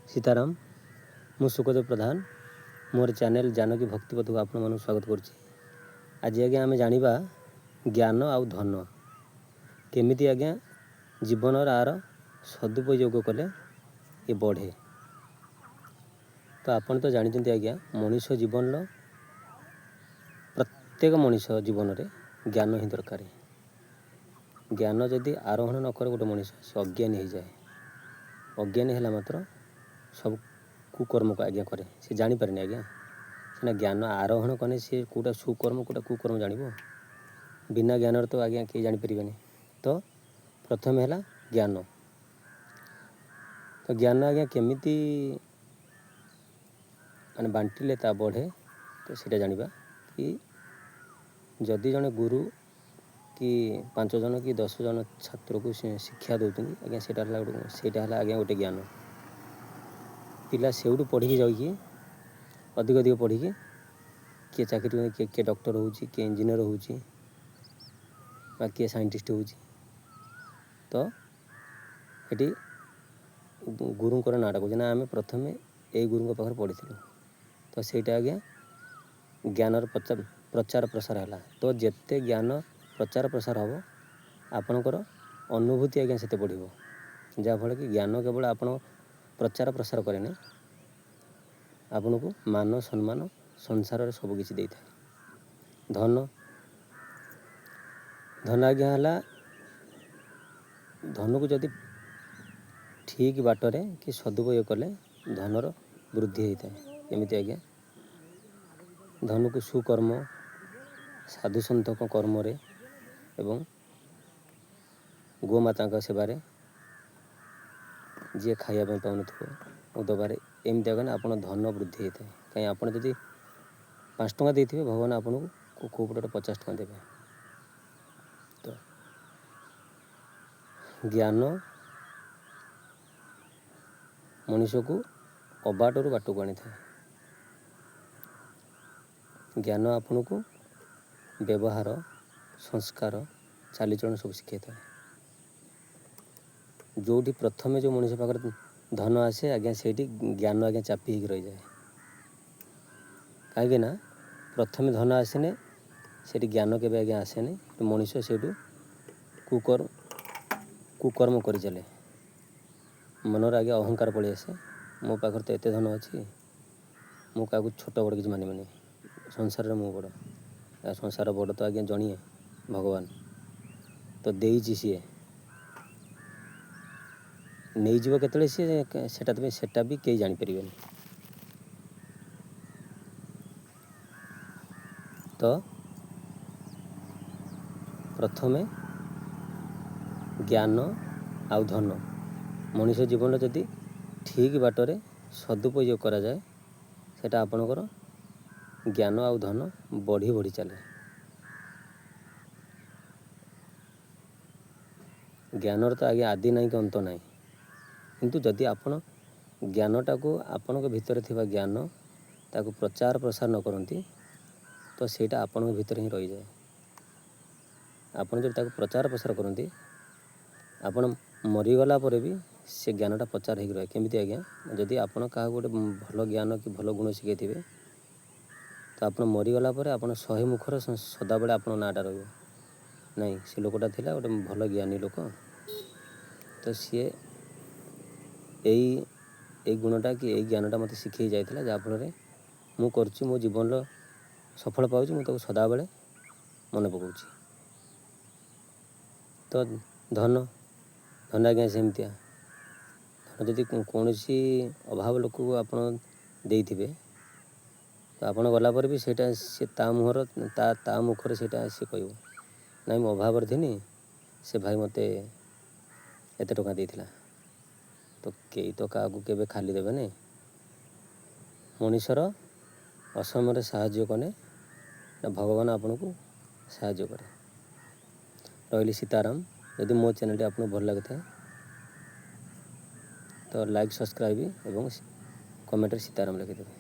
सीताराम मु सुखदेव प्रधान मोर चैनल जानकी भक्तिपथ को आपण मानक स्वागत करुच्ची। आज आज्ञा आम जाना ज्ञान आउ धन केमिति आज्ञा जीवन आर सदुपयोग कले ये बढ़े। तो आपण तो जानते आज्ञा मनीष जीवन प्रत्येक मनीष जीवन रे ज्ञान ही दरकार। ज्ञान जदि आरोहण न करे गोटे मनीष से अज्ञानी हो जाए। अज्ञानी है मात्र सब कुकर्म को आज्ञा करे से जानीपारे आज्ञा सीना ज्ञान आरोहण कने सी कौटा सुकर्म कौटा कुकर्म जान बिना ज्ञान तो आज्ञा किए जानीपर। तो प्रथम है ज्ञान। तो ज्ञान आज्ञा केमिति माने बांटिले ता बढ़े तो सीटा जानिबा कि जदि जने गुरु कि 5 जन कि 10 जन छात्र को शिक्षा दौरान आज्ञा सेटा आज्ञा गोटे ज्ञान। पिला से पढ़ी जाइए अधिक अधिक पढ़ी किए चाकरी किए डॉक्टर हो किए इंजीनियर हो किए साइंटिस्ट हो। तो ये गुरुंर नाटा कौन आम प्रथम ये गुरु पाखे पढ़ी। तो सहीटा आज्ञा ज्ञान प्रचार प्रसार है। तो जिते ज्ञान प्रचार प्रसार हम आपणकर अनुभूति आज्ञा से बढ़ जहाँफल कि ज्ञान केवल आप प्रचार प्रसार करें आपन को मान सम्मान संसार में सबकि दे था। धन धन आज्ञा है धन को जदि ठीक बाटरे कि सदुपयोग कले धनर वृद्धि होता है। एमती आज्ञा धन को सुकर्म साधु सन्थ कर्म एवं गोमाता सेवारे जी खायापी पाऊन दबारे एमती आगे आप धन वृद्धि होता है। कहीं आप जब 5 टଙ୍କା देते भगवान आपन को कोपटे 50 टଙ୍କା देवे। तो ज्ञान मनीष को अबाटर बाट को आनी था। ज्ञान आपन को व्यवहार संस्कार चालीचलन सब शिखाई था। जो प्रथम जो मनीष पाखे धन आसे आज्ञा से ज्ञान आज्ञा चापी रही जाए। कहीं प्रथम धन आसेने से ज्ञान के आज्ञा आसेने मनीष से कुकर्म कर चले मनर आगे अहंकार पलि आसे मो पाखर तो एत धन अच्छी मु क्या छोट बड़ कि मानी संसार मु बड़ संसार बड़ तो आज्ञा जणिए भगवान तो देची सी नहीं जीव केतले सी सेटा भी कई जानीपर। तो प्रथमे ज्ञान आउ धन मनीष जीवन जदि ठीक बाटरे सदुपयोग करा जाए सेटा आपणकर ज्ञान आउ धन बढ़ी बढ़ी चले। ज्ञानर तो आगे आदि ना कि अंत ना किंतु जदि आपण ज्ञानटा को आपण भीतर थिबा ज्ञान ताको प्रचार प्रसार न करती तो सेटा आपण भीतर ही रही जाए। आपण जब ताको प्रचार प्रसार करती आपण मरीगला पर भी से ज्ञानटा प्रचार हो रहे। केमिति आज्ञा जदि आपण क्या गोटे भल ज्ञान कि भल गुण शिखे थे तो आप मरीगला पर आप 100 मुखर सदाबले आप नाटा रही नहीं से लोकटा थिला गोटे भल ज्ञानी लोक। तो सी यही गुणटा कि यही ज्ञानटा मत शिखे जाता जहाँफल मु कर मो जीवन सफल पाऊँ मुझे सदाबले मन पकाऊँ। तो धन धन आज्ञा सेमतिया धन जदि कौन अभाव लोक को आप देइथिबे तो आप गला पर भी सेटा से मुहर ता मुखर सेटा से कहब नाई मो अभाव थिनी से भाई मते एत टଙ୍କା देइथिला। तो कई तो क्या केबे खाली देवे नहीं मनीषर असमय साहाय्य कने भगवान आपन को साहाय्य करे। रही सीताराम यदि मो चैनल आपको भल लगे तो लाइक सब्सक्राइब एवं कमेंट सीताराम लिखिदेवे।